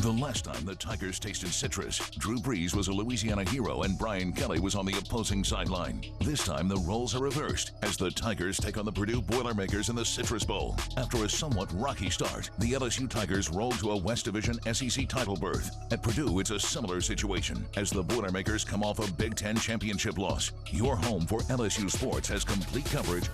The last time the Tigers tasted citrus, Drew Brees was a Louisiana hero and Brian Kelly was on the opposing sideline. This time the roles are reversed as the Tigers take on the Purdue Boilermakers in the Citrus Bowl. After a somewhat rocky start, the LSU Tigers roll to a West Division SEC title berth. At Purdue, it's a similar situation as the Boilermakers come off a Big Ten championship loss. Your home for LSU sports has complete coverage.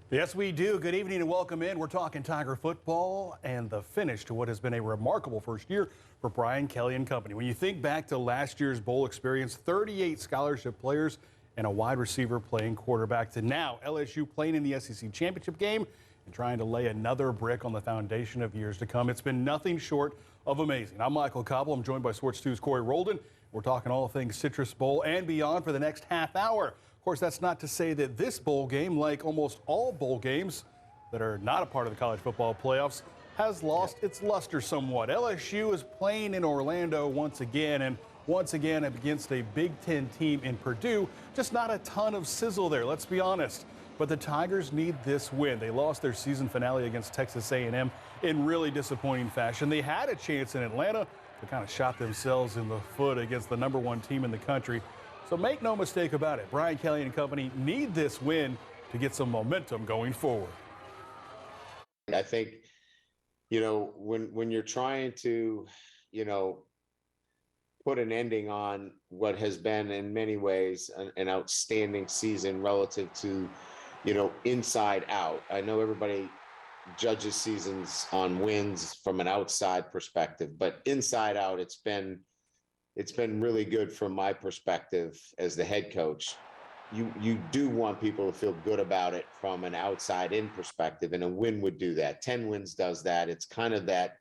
Yes, we do. Good evening and welcome in. We're talking Tiger football and the finish to what has been a remarkable first year for Brian Kelly and company. When you think back to last year's bowl experience, 38 scholarship players and a wide receiver playing quarterback, to now LSU playing in the SEC championship game and trying to lay another brick on the foundation of years to come. It's been nothing short of amazing. I'm Michael Cobble. I'm joined by Sports 2's Corey Roldan. We're talking all things Citrus Bowl and beyond for the next half hour. Of course, that's not to say that this bowl game, like almost all bowl games that are not a part of the college football playoffs, has lost its luster somewhat. LSU is playing in Orlando once again, and once again against a Big Ten team in Purdue. Just not a ton of sizzle there, let's be honest. But the Tigers need this win. They lost their season finale against Texas A&M in really disappointing fashion. They had a chance in Atlanta, but kind of shot themselves in the foot against the #1 team in the country. So make no mistake about it, Brian Kelly and company need this win to get some momentum going forward. I think, when you're trying to, put an ending on what has been in many ways an outstanding season relative to, inside out. I know everybody judges seasons on wins from an outside perspective, but inside out, it's been really good from my perspective as the head coach. You do want people to feel good about it from an outside in perspective, and a win would do that. 10 wins does that. It's kind of that,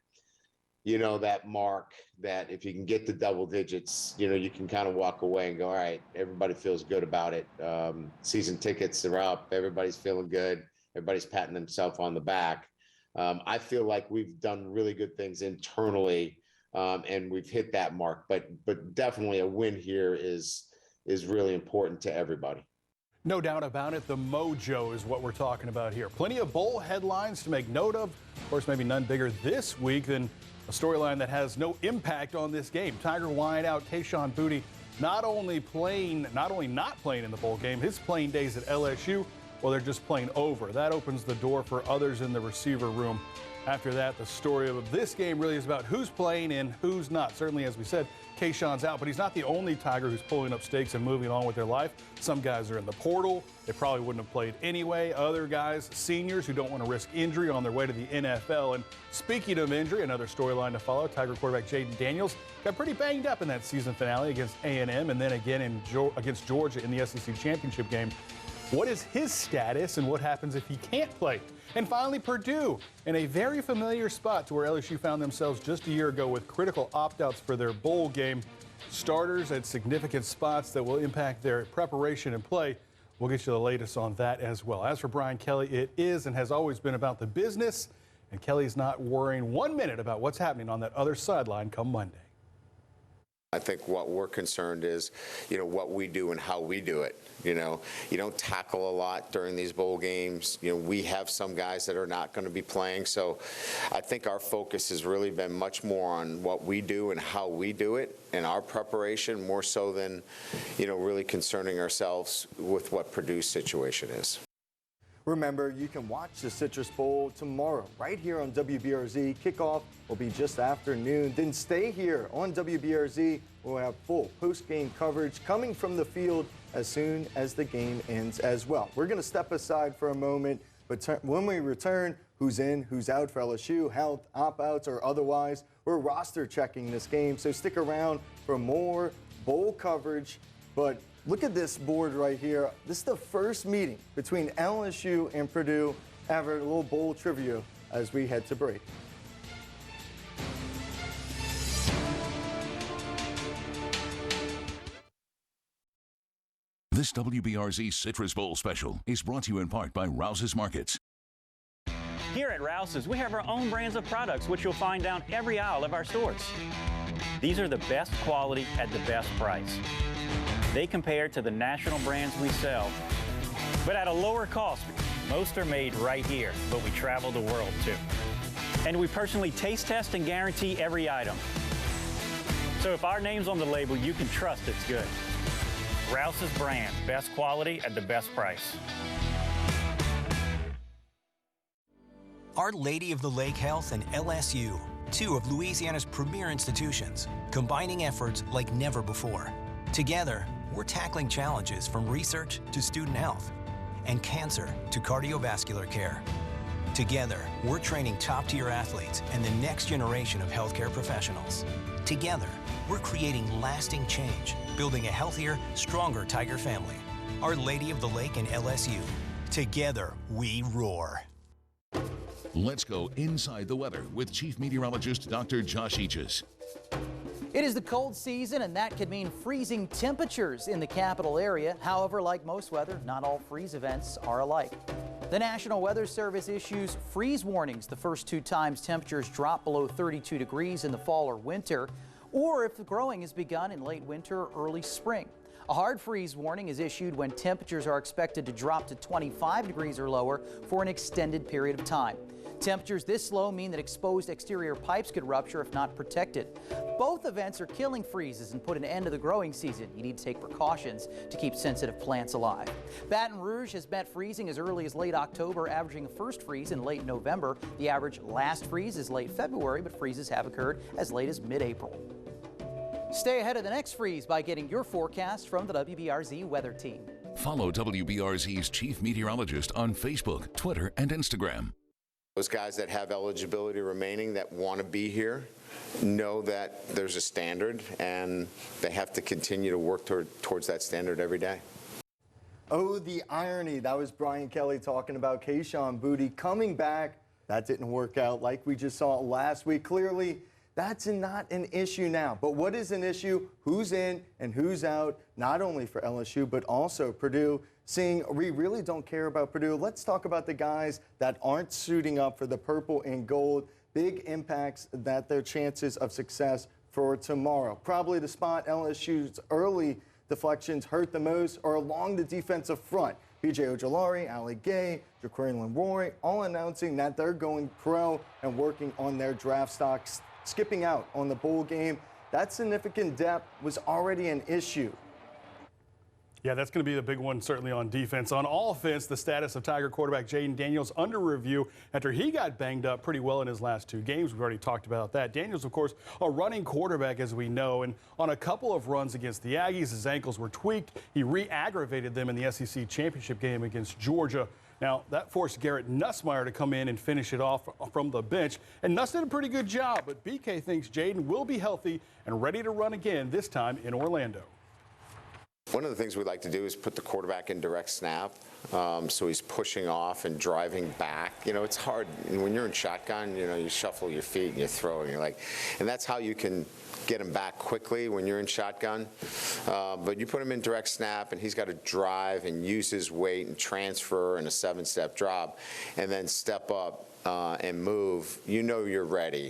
that mark that if you can get to double digits, you can kind of walk away and go, all right, everybody feels good about it. Season tickets are up. Everybody's feeling good. Everybody's patting themselves on the back. I feel like we've done really good things internally. And we've hit that mark, but definitely a win here is really important to everybody. No doubt about it. The mojo is what we're talking about here. Plenty of bowl headlines to make note of. Of course, maybe none bigger this week than a storyline that has no impact on this game. Tiger wideout Kayshon Boutte not only not playing in the bowl game, his playing days at LSU, well, they're just playing over. That opens the door for others in the receiver room. After that, the story of this game really is about who's playing and who's not. Certainly, as we said, Kayshon's out, but he's not the only Tiger who's pulling up stakes and moving on with their life. Some guys are in the portal. They probably wouldn't have played anyway. Other guys, seniors who don't want to risk injury on their way to the NFL. And speaking of injury, another storyline to follow. Tiger quarterback Jaden Daniels got pretty banged up in that season finale against A&M and then again against Georgia in the SEC championship game. What is his status and what happens if he can't play? And finally, Purdue in a very familiar spot to where LSU found themselves just a year ago with critical opt-outs for their bowl game. Starters at significant spots that will impact their preparation and play. We'll get you the latest on that as well. As for Brian Kelly, it is and has always been about the business, and Kelly's not worrying 1 minute about what's happening on that other sideline come Monday. I think what we're concerned is, what we do and how we do it. You don't tackle a lot during these bowl games. We have some guys that are not going to be playing. So I think our focus has really been much more on what we do and how we do it and our preparation more so than, really concerning ourselves with what Purdue's situation is. Remember, you can watch the Citrus Bowl tomorrow right here on WBRZ. Kickoff will be just after noon. Then stay here on WBRZ. We'll have full post-game coverage coming from the field as soon as the game ends as well. We're going to step aside for a moment, but when we return, who's in, who's out for LSU, health, opt-outs, or otherwise, we're roster checking this game. So stick around for more bowl coverage. But look at this board right here. This is the first meeting between LSU and Purdue ever. A little bowl trivia as we head to break. This WBRZ Citrus Bowl special is brought to you in part by Rouse's Markets. Here at Rouse's, we have our own brands of products, which you'll find down every aisle of our stores. These are the best quality at the best price. They compare to the national brands we sell, but at a lower cost. Most are made right here, but we travel the world too. And we personally taste test and guarantee every item. So if our name's on the label, you can trust it's good. Rouse's brand, best quality at the best price. Our Lady of the Lake Health and LSU, two of Louisiana's premier institutions, combining efforts like never before. Together, we're tackling challenges from research to student health and cancer to cardiovascular care. Together, we're training top-tier athletes and the next generation of healthcare professionals. Together, we're creating lasting change, building a healthier, stronger Tiger family. Our Lady of the Lake and LSU. Together, we roar. Let's go inside the weather with Chief Meteorologist Dr. Josh Eaches. It is the cold season, and that could mean freezing temperatures in the capital area. However, like most weather, not all freeze events are alike. The National Weather Service issues freeze warnings the first two times temperatures drop below 32 degrees in the fall or winter, or if the growing has begun in late winter or early spring. A hard freeze warning is issued when temperatures are expected to drop to 25 degrees or lower for an extended period of time. Temperatures this low mean that exposed exterior pipes could rupture if not protected. Both events are killing freezes and put an end to the growing season. You need to take precautions to keep sensitive plants alive. Baton Rouge has met freezing as early as late October, averaging a first freeze in late November. The average last freeze is late February, but freezes have occurred as late as mid-April. Stay ahead of the next freeze by getting your forecast from the WBRZ weather team. Follow WBRZ's Chief Meteorologist on Facebook, Twitter, and Instagram. Those guys that have eligibility remaining that want to be here know that there's a standard, and they have to continue to work towards that standard every day. Oh, the irony. That was Brian Kelly talking about Kayshon Boutte coming back. That didn't work out like we just saw last week. Clearly, that's not an issue now. But what is an issue? Who's in and who's out, not only for LSU, but also Purdue. Seeing we really don't care about Purdue, let's talk about the guys that aren't suiting up for the purple and gold. Big impacts that their chances of success for tomorrow. Probably the spot LSU's early deflections hurt the most or along the defensive front. B.J. Ojolari, Ali Gay, Jaquarian Roy, all announcing that they're going pro and working on their draft stocks, skipping out on the bowl game. That significant depth was already an issue. Yeah, that's going to be the big one, certainly on defense. On offense, the status of Tiger quarterback Jaden Daniels under review after he got banged up pretty well in his last two games. We've already talked about that. Daniels, of course, a running quarterback, as we know, and on a couple of runs against the Aggies, his ankles were tweaked. He re-aggravated them in the SEC championship game against Georgia. Now, that forced Garrett Nussmeier to come in and finish it off from the bench. And Nuss did a pretty good job, but BK thinks Jaden will be healthy and ready to run again, this time in Orlando. One of the things we like to do is put the quarterback in direct snap, so he's pushing off and driving back. You know, it's hard. And when you're in shotgun, you know, you shuffle your feet and you throw and you're like, and that's how you can get him back quickly when you're in shotgun. But you put him in direct snap and he's got to drive and use his weight and transfer in a 7-step drop and then step up and move. You know you're ready.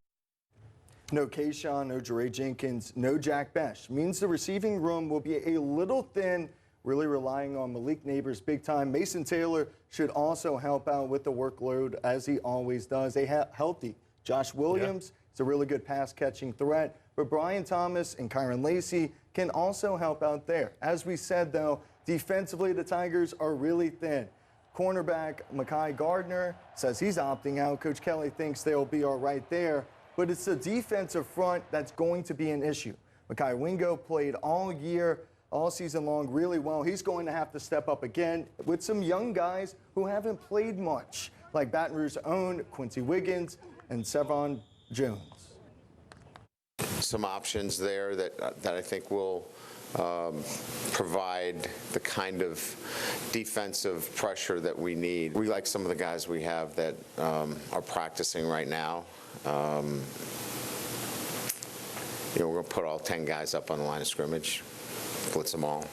No Kayshon, no Jeray Jenkins, no Jack Besh. Means the receiving room will be a little thin, really relying on Malik Neighbors big time. Mason Taylor should also help out with the workload, as he always does. A healthy Josh Williams is a really good pass-catching threat, but Brian Thomas and Kyron Lacey can also help out there. As we said, though, defensively, the Tigers are really thin. Cornerback Mekhi Gardner says he's opting out. Coach Kelly thinks they'll be all right there. But it's the defensive front that's going to be an issue. Mekhi Wingo played all year, all season long really well. He's going to have to step up again with some young guys who haven't played much, like Baton Rouge's own Quincy Wiggins and Sevon Jones. Some options there that I think will provide the kind of defensive pressure that we need. We like some of the guys we have that are practicing right now. You know, we're going to put all 10 guys up on the line of scrimmage, blitz them all.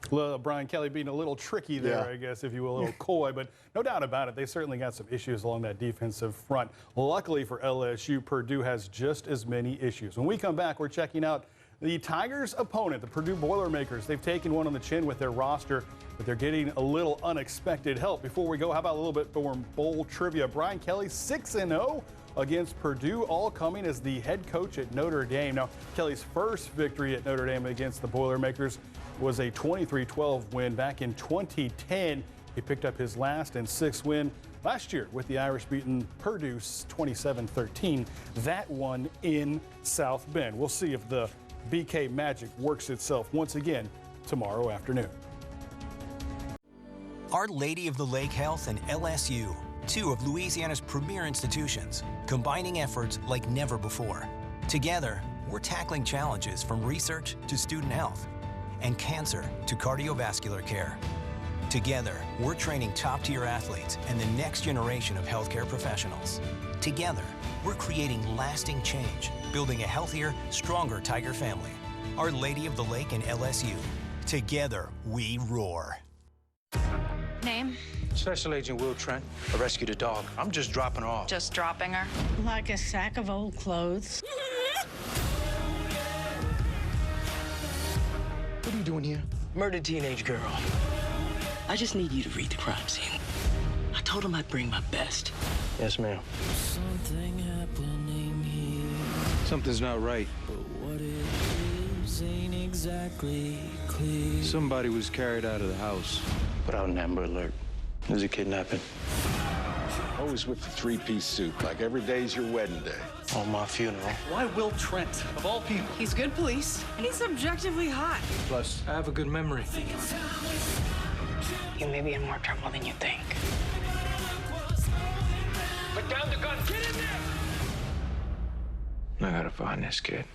Well, Brian Kelly being a little tricky there, I guess, if you will, a little coy, but no doubt about it, they certainly got some issues along that defensive front. Luckily for LSU, Purdue has just as many issues. When we come back, we're checking out The Tigers' opponent, the Purdue Boilermakers, they've taken one on the chin with their roster, but they're getting a little unexpected help. Before we go, how about a little bit more bowl trivia? Brian Kelly, 6-0 against Purdue, all coming as the head coach at Notre Dame. Now, Kelly's first victory at Notre Dame against the Boilermakers was a 23-12 win back in 2010. He picked up his last and sixth win last year with the Irish beating Purdue 27-13. That one in South Bend. We'll see if the BK magic works itself once again tomorrow afternoon. Our Lady of the Lake Health and LSU, two of Louisiana's premier institutions, combining efforts like never before. Together, we're tackling challenges from research to student health and cancer to cardiovascular care. Together, we're training top-tier athletes and the next generation of healthcare professionals. Together, we're creating lasting change, building a healthier, stronger Tiger family. Our Lady of the Lake and LSU. Together, we roar. Name? Special Agent Will Trent. I rescued a dog. I'm just dropping her off. Just dropping her? Like a sack of old clothes. What are you doing here? Murdered teenage girl. I just need you to read the crime scene. I told him I'd bring my best. Yes, ma'am. Something happening here. Something's not right. But what it is ain't exactly clear. Somebody was carried out of the house without an Amber Alert. There's a kidnapping. Always with the three-piece suit, like every day's your wedding day. On my funeral. Why Will Trent, of all people? He's good police. He's objectively hot. Plus, I have a good memory. You may be in more trouble than you think. Put down the gun. Get in there! I gotta find this kid.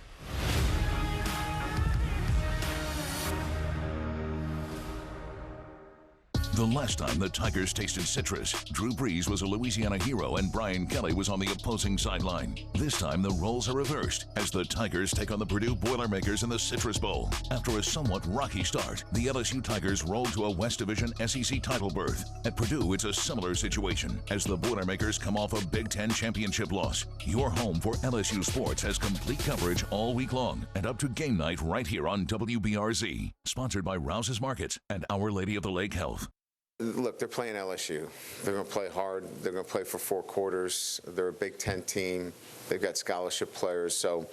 The last time the Tigers tasted citrus, Drew Brees was a Louisiana hero and Brian Kelly was on the opposing sideline. This time the roles are reversed as the Tigers take on the Purdue Boilermakers in the Citrus Bowl. After a somewhat rocky start, the LSU Tigers rolled to a West Division SEC title berth. At Purdue, it's a similar situation as the Boilermakers come off a Big Ten championship loss. Your home for LSU sports has complete coverage all week long and up to game night right here on WBRZ. Sponsored by Rouse's Markets and Our Lady of the Lake Health. Look, they're playing LSU. They're going to play hard. They're going to play for 4 quarters. They're a Big Ten team. They've got scholarship players. So,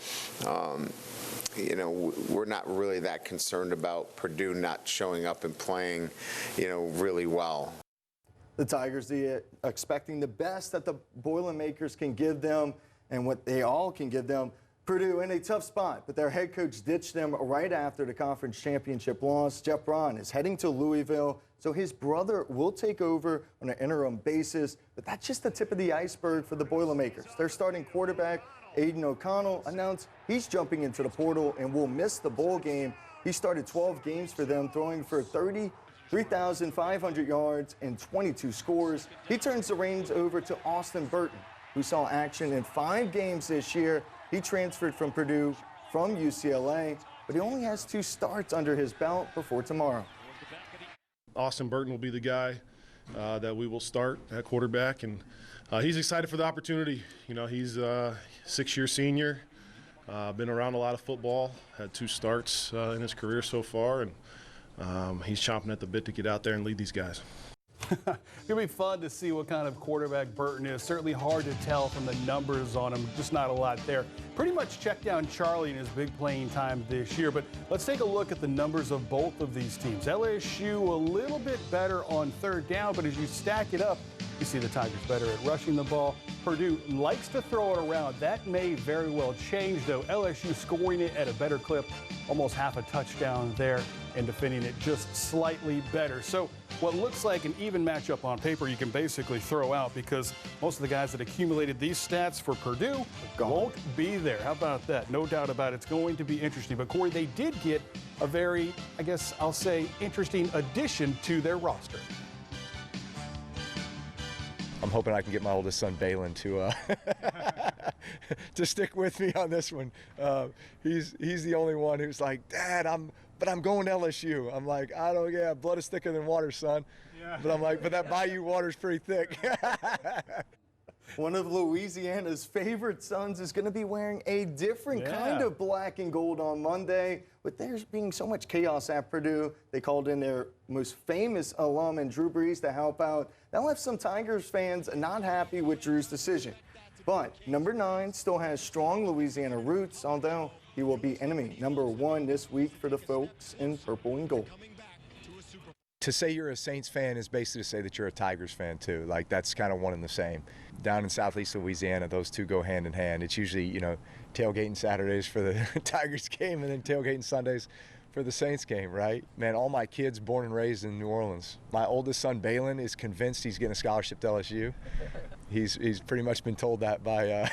we're not really that concerned about Purdue not showing up and playing, really well. The Tigers expecting the best that the Boilermakers can give them and what they all can give them. Purdue in a tough spot, but their head coach ditched them right after the conference championship loss. Jeff Braun is heading to Louisville, so his brother will take over on an interim basis. But that's just the tip of the iceberg for the Boilermakers. Their starting quarterback, Aiden O'Connell, announced he's jumping into the portal and will miss the bowl game. He started 12 games for them, throwing for 3,500 yards and 22 scores. He turns the reins over to Austin Burton, who saw action in 5 games this year. He transferred from Purdue from UCLA, but he only has 2 starts under his belt before tomorrow. Austin Burton will be the guy that we will start at quarterback, and he's excited for the opportunity. He's a 6-year senior, been around a lot of football, had 2 starts in his career so far, and he's chomping at the bit to get out there and lead these guys. It's going to be fun to see what kind of quarterback Burton is. Certainly hard to tell from the numbers on him. Just not a lot there. Pretty much checked down Charlie in his big playing time this year. But let's take a look at the numbers of both of these teams. LSU a little bit better on 3rd down, but as you stack it up, you see the Tigers better at rushing the ball. Purdue likes to throw it around. That may very well change, though. LSU scoring it at a better clip, almost half a touchdown there, and defending it just slightly better. So what looks like an even matchup on paper, you can basically throw out because most of the guys that accumulated these stats for Purdue won't be there. How about that? No doubt about it. It's going to be interesting. But, Corey, they did get a very, I guess I'll say, interesting addition to their roster. I'm hoping I can get my oldest son, Balin, to to stick with me on this one. He's the only one who's like, Dad, I'm going to LSU. I'm like, blood is thicker than water, son. Yeah. But I'm like, but that Bayou water's pretty thick. One of Louisiana's favorite sons is going to be wearing a different kind of black and gold on Monday. With there being so much chaos at Purdue, they called in their most famous alum and Drew Brees to help out. That left some Tigers fans not happy with Drew's decision. But number 9 still has strong Louisiana roots, although he will be enemy number 1 this week for the folks in purple and gold. To say you're a Saints fan is basically to say that you're a Tigers fan too. Like, that's kind of one and the same. Down in Southeast Louisiana, those two go hand in hand. It's usually, you know, tailgating Saturdays for the Tigers game and then tailgating Sundays for the Saints game, right? Man, all my kids born and raised in New Orleans. My oldest son, Balin, is convinced he's getting a scholarship to LSU. He's pretty much been told that by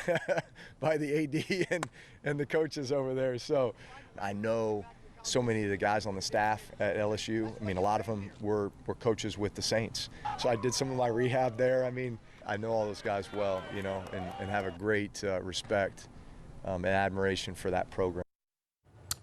by the AD and the coaches over there. So I know so many of the guys on the staff at LSU. I mean, a lot of them were coaches with the Saints. So I did some of my rehab there. I mean, I know all those guys well, you know, and have a great respect and admiration for that program.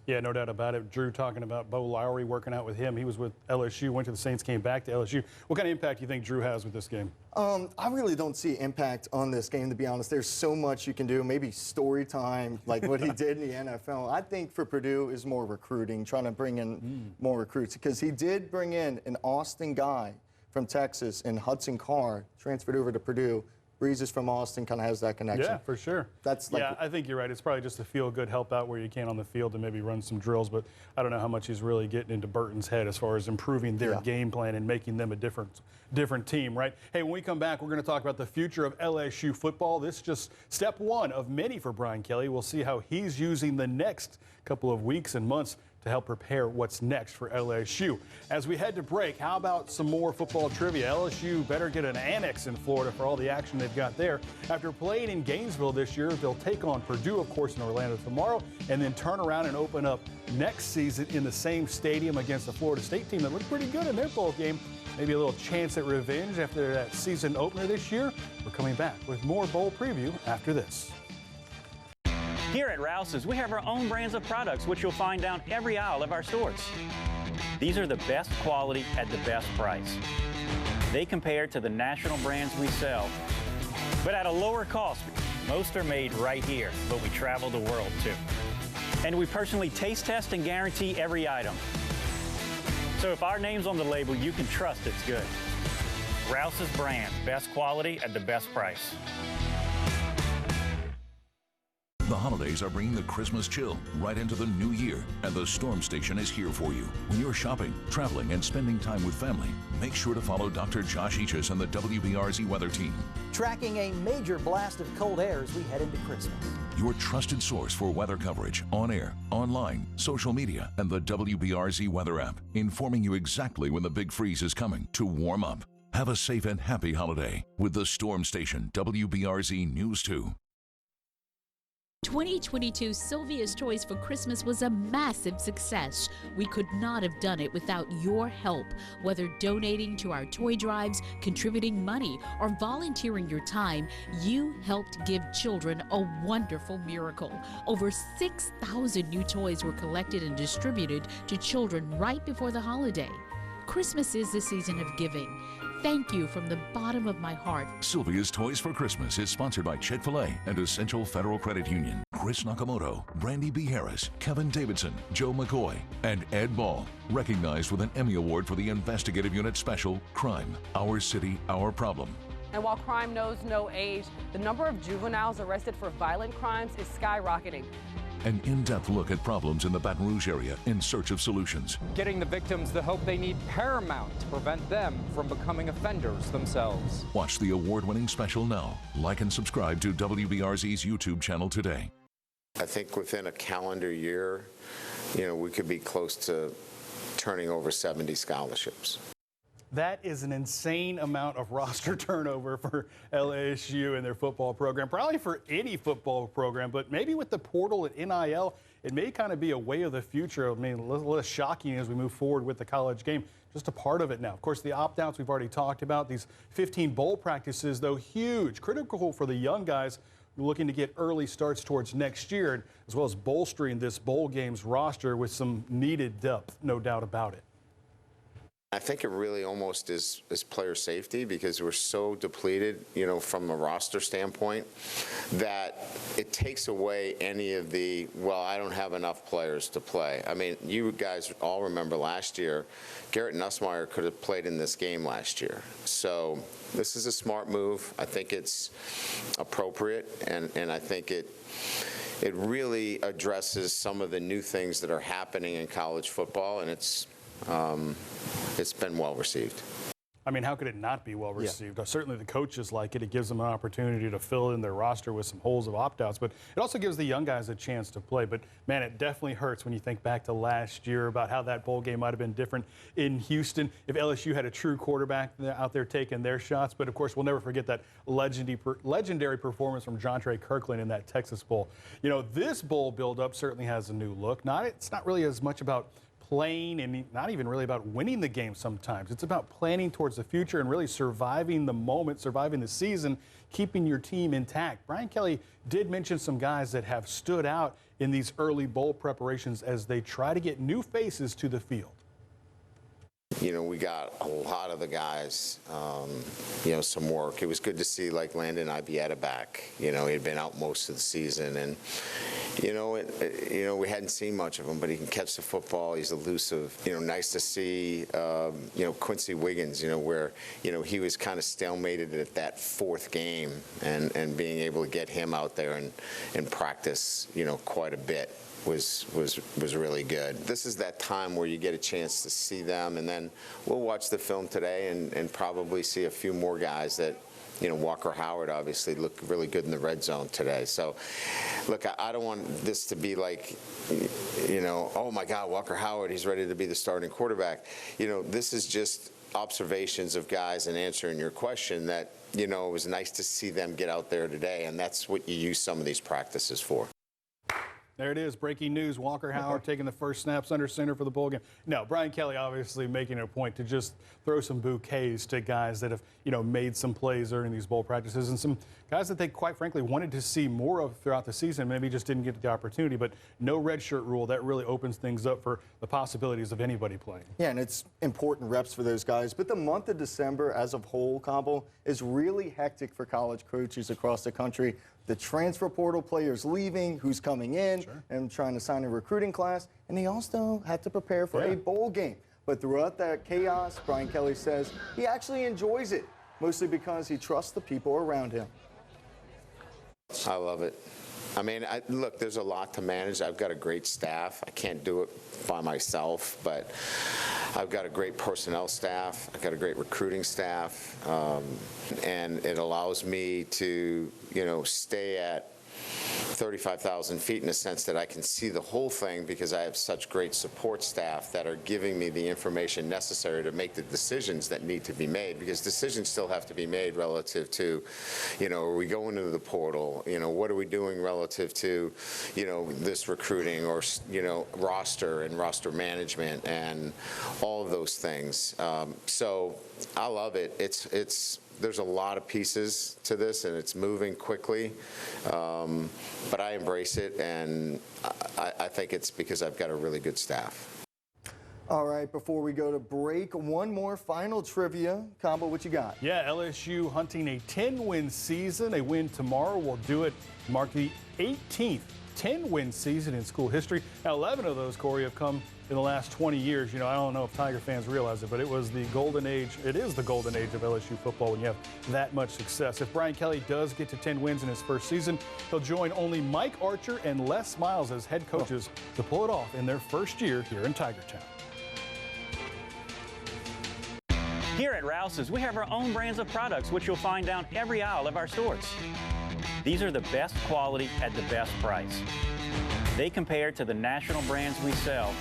Yeah, no doubt about it. Drew talking about Bo Lowry, working out with him. He was with LSU, went to the Saints, came back to LSU. What kind of impact do you think Drew has with this game? I really don't see impact on this game, to be honest. There's so much you can do, maybe story time, like what he did in the NFL. I think for Purdue is more recruiting, trying to bring in more recruits, because he did bring in an Austin guy from Texas, and Hudson Carr transferred over to Purdue. Brees is from Austin, kind of has that connection. Yeah, for sure. That's like, yeah, I think you're right. It's probably just a feel-good help out where you can on the field and maybe run some drills, but I don't know how much he's really getting into Burton's head as far as improving their game plan and making them a different team, right? Hey, when we come back, we're going to talk about the future of LSU football. This is just step 1 of many for Brian Kelly. We'll see how he's using the next couple of weeks and months to help prepare what's next for LSU. As we head to break, how about some more football trivia? LSU better get an annex in Florida for all the action they've got there. After playing in Gainesville this year, they'll take on Purdue, of course, in Orlando tomorrow, and then turn around and open up next season in the same stadium against the Florida State team that looked pretty good in their bowl game. Maybe a little chance at revenge after that season opener this year. We're coming back with more bowl preview after this. Here at Rouse's, we have our own brands of products, which you'll find down every aisle of our stores. These are the best quality at the best price. They compare to the national brands we sell, but at a lower cost. Most are made right here, but we travel the world too. And we personally taste test and guarantee every item. So if our name's on the label, you can trust it's good. Rouse's brand, best quality at the best price. The holidays are bringing the Christmas chill right into the new year, and the Storm Station is here for you. When you're shopping, traveling, and spending time with family, make sure to follow Dr. Josh Eachus and the WBRZ weather team. Tracking a major blast of cold air as we head into Christmas. Your trusted source for weather coverage, on air, online, social media, and the WBRZ weather app, informing you exactly when the big freeze is coming to warm up. Have a safe and happy holiday with the Storm Station, WBRZ News 2. 2022 Sylvia's Toys for Christmas was a massive success. We could not have done it without your help. Whether donating to our toy drives, contributing money, or volunteering your time, you helped give children a wonderful miracle. Over 6,000 new toys were collected and distributed to children right before the holiday. Christmas is the season of giving. Thank you from the bottom of my heart. Sylvia's Toys for Christmas is sponsored by Chick-fil-A and Essential Federal Credit Union. Chris Nakamoto, Brandy B. Harris, Kevin Davidson, Joe McCoy, and Ed Ball. Recognized with an Emmy Award for the investigative unit special, Crime, Our City, Our Problem. And while crime knows no age, the number of juveniles arrested for violent crimes is skyrocketing. An in-depth look at problems in the Baton Rouge area in search of solutions. Getting the victims the help they need paramount to prevent them from becoming offenders themselves. Watch the award-winning special now. Like and subscribe to WBRZ's YouTube channel today. I think within a calendar year, we could be close to turning over 70 scholarships. That is an insane amount of roster turnover for LSU and their football program, probably for any football program, but maybe with the portal at NIL, it may kind of be a way of the future. I mean, a little less shocking as we move forward with the college game. Just a part of it now. Of course, the opt-outs we've already talked about. These 15 bowl practices, though, huge, critical for the young guys looking to get early starts towards next year, as well as bolstering this bowl games roster with some needed depth, no doubt about it. I think it really almost is player safety, because we're so depleted, from a roster standpoint, that it takes away any of the, well, I don't have enough players to play. I mean, you guys all remember last year, Garrett Nussmeier could have played in this game last year. So this is a smart move. I think it's appropriate, and I think it really addresses some of the new things that are happening in college football, and it's been well received. I mean, how could it not be well received? Certainly the coaches like it. It gives them an opportunity to fill in their roster with some holes of opt-outs, but it also gives the young guys a chance to play. But, man, it definitely hurts when you think back to last year about how that bowl game might have been different in Houston if LSU had a true quarterback out there taking their shots. But, of course, we'll never forget that legendary performance from Jontre Kirkland in that Texas Bowl. This bowl build-up certainly has a new look. It's not really as much about playing and not even really about winning the game sometimes. It's about planning towards the future and really surviving the moment, surviving the season, keeping your team intact. Brian Kelly did mention some guys that have stood out in these early bowl preparations as they try to get new faces to the field. We got a lot of the guys, some work. It was good to see, like, Landon Ibieta back. He'd been out most of the season, and, we hadn't seen much of him, but he can catch the football. He's elusive. Nice to see, Quincy Wiggins, where, he was kind of stalemated at that fourth game, and being able to get him out there and practice, quite a bit. Was really good. This is that time where you get a chance to see them, and then we'll watch the film today and probably see a few more guys that, Walker Howard obviously looked really good in the red zone today. So, look, I don't want this to be like, oh my God, Walker Howard, he's ready to be the starting quarterback. This is just observations of guys and answering your question that, it was nice to see them get out there today, and that's what you use some of these practices for. There it is, breaking news. Walker Howard taking the first snaps under center for the bowl game. No, Brian Kelly obviously making it a point to just throw some bouquets to guys that have, made some plays during these bowl practices, and some guys that they quite frankly wanted to see more of throughout the season, maybe just didn't get the opportunity. But no redshirt rule, that really opens things up for the possibilities of anybody playing. Yeah, and it's important reps for those guys. But the month of December as a whole, Combo, is really hectic for college coaches across the country. The transfer portal players leaving, who's coming in, and trying to sign a recruiting class. And they also have to prepare for a bowl game. But throughout that chaos, Brian Kelly says he actually enjoys it, mostly because he trusts the people around him. I love it. I mean, look, there's a lot to manage. I've got a great staff. I can't do it by myself, but I've got a great personnel staff. I've got a great recruiting staff, and it allows me to, stay at 35,000 feet in a sense that I can see the whole thing, because I have such great support staff that are giving me the information necessary to make the decisions that need to be made, because decisions still have to be made relative to, are we going into the portal? What are we doing relative to, this recruiting or, roster and roster management and all of those things. So I love it. There's a lot of pieces to this, and it's moving quickly, but I embrace it, and I think it's because I've got a really good staff. All right, before we go to break, one more final trivia. Combo, what you got? Yeah, LSU hunting a 10-win season. A win tomorrow will do it, mark the 18th 10-win season in school history. Now, 11 of those, Corey, have come in the last 20 years. I don't know if Tiger fans realize it, but it was the golden age. It is the golden age of LSU football when you have that much success. If Brian Kelly does get to 10 wins in his first season, he'll join only Mike Archer and Les Miles as head coaches to pull it off in their first year here in Tiger Town. Here at Rouse's, we have our own brands of products, which you'll find down every aisle of our stores. These are the best quality at the best price. They compare to the national brands we sell,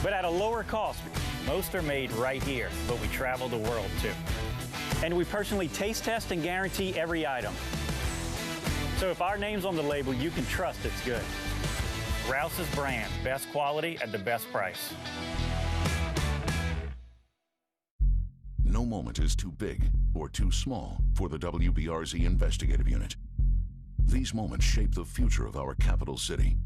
but at a lower cost. Most are made right here, but we travel the world too. And we personally taste test and guarantee every item. So if our name's on the label, you can trust it's good. Rouse's brand, best quality at the best price. No moment is too big or too small for the WBRZ investigative unit. These moments shape the future of our capital city.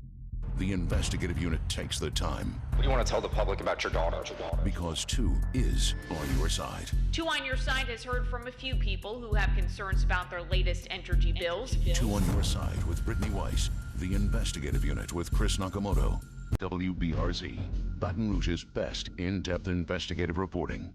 The investigative unit takes the time. What do you want to tell the public about your daughter? Because 2 is on your side. 2 on Your Side has heard from a few people who have concerns about their latest energy bills. 2 on Your Side with Brittany Weiss. The investigative unit with Chris Nakamoto. WBRZ, Baton Rouge's best in-depth investigative reporting.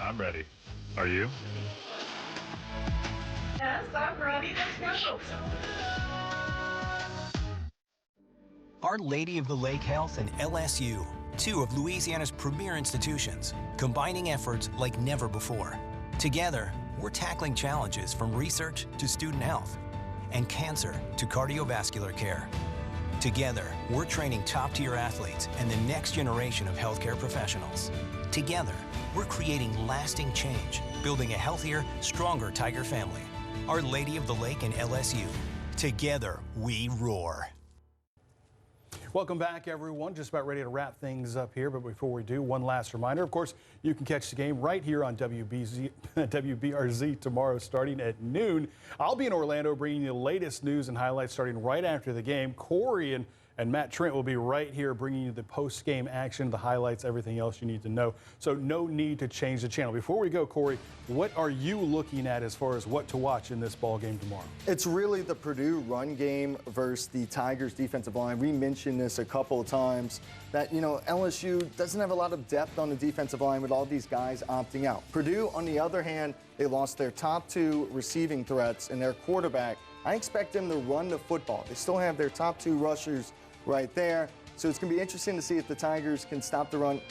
I'm ready. Are you? Yes, I'm ready. Let's go. Our Lady of the Lake Health and LSU, 2 of Louisiana's premier institutions, combining efforts like never before. Together, we're tackling challenges from research to student health and cancer to cardiovascular care. Together, we're training top-tier athletes and the next generation of healthcare professionals. Together, we're creating lasting change, building a healthier, stronger Tiger family. Our Lady of the Lake and LSU. Together, we roar. Welcome back, everyone. Just about ready to wrap things up here, but before we do, one last reminder. Of course, you can catch the game right here on WBRZ tomorrow starting at noon. I'll be in Orlando bringing you the latest news and highlights starting right after the game. Corey and Matt Trent will be right here bringing you the post-game action, the highlights, everything else you need to know. So no need to change the channel. Before we go, Corey, what are you looking at as far as what to watch in this ball game tomorrow? It's really the Purdue run game versus the Tigers defensive line. We mentioned this a couple of times that, LSU doesn't have a lot of depth on the defensive line with all these guys opting out. Purdue, on the other hand, they lost their top 2 receiving threats and their quarterback. I expect them to run the football. They still have their top 2 rushers right there. So it's going to be interesting to see if the Tigers can stop the run.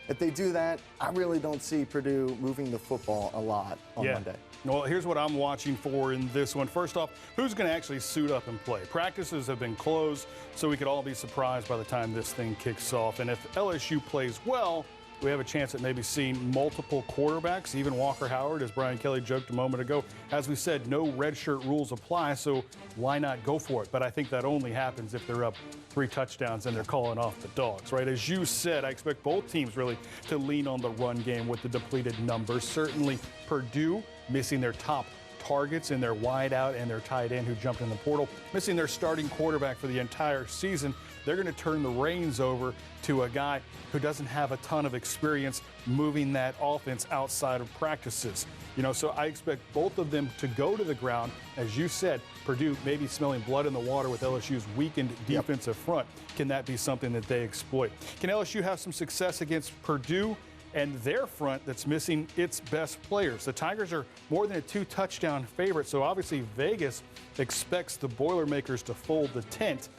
If they do that, I really don't see Purdue moving the football a lot on Monday. Well, here's what I'm watching for in this one. First off, who's going to actually suit up and play? Practices have been closed, so we could all be surprised by the time this thing kicks off. And if LSU plays well, we have a chance at maybe seeing multiple quarterbacks, even Walker Howard, as Brian Kelly joked a moment ago. As we said, no redshirt rules apply, so why not go for it? But I think that only happens if they're up 3 touchdowns and they're calling off the dogs, right? As you said, I expect both teams really to lean on the run game with the depleted numbers. Certainly Purdue missing their top targets in their wideout and their tight end who jumped in the portal, missing their starting quarterback for the entire season. They're going to turn the reins over to a guy who doesn't have a ton of experience moving that offense outside of practices. So I expect both of them to go to the ground. As you said, Purdue maybe smelling blood in the water with LSU's weakened defensive front. Can that be something that they exploit? Can LSU have some success against Purdue and their front that's missing its best players? The Tigers are more than a 2-touchdown favorite, so obviously Vegas expects the Boilermakers to fold the tent.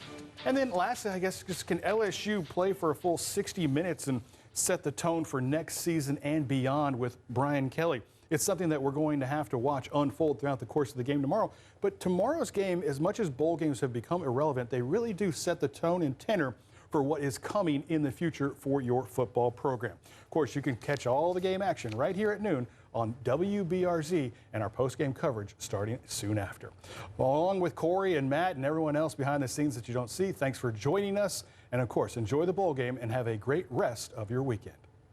And then lastly, I guess, just can LSU play for a full 60 minutes and set the tone for next season and beyond with Brian Kelly? It's something that we're going to have to watch unfold throughout the course of the game tomorrow. But tomorrow's game, as much as bowl games have become irrelevant, they really do set the tone and tenor for what is coming in the future for your football program. Of course, you can catch all the game action right here at noon on WBRZ and our post-game coverage starting soon after. Along with Corey and Matt and everyone else behind the scenes that you don't see, thanks for joining us. And of course, enjoy the bowl game and have a great rest of your weekend.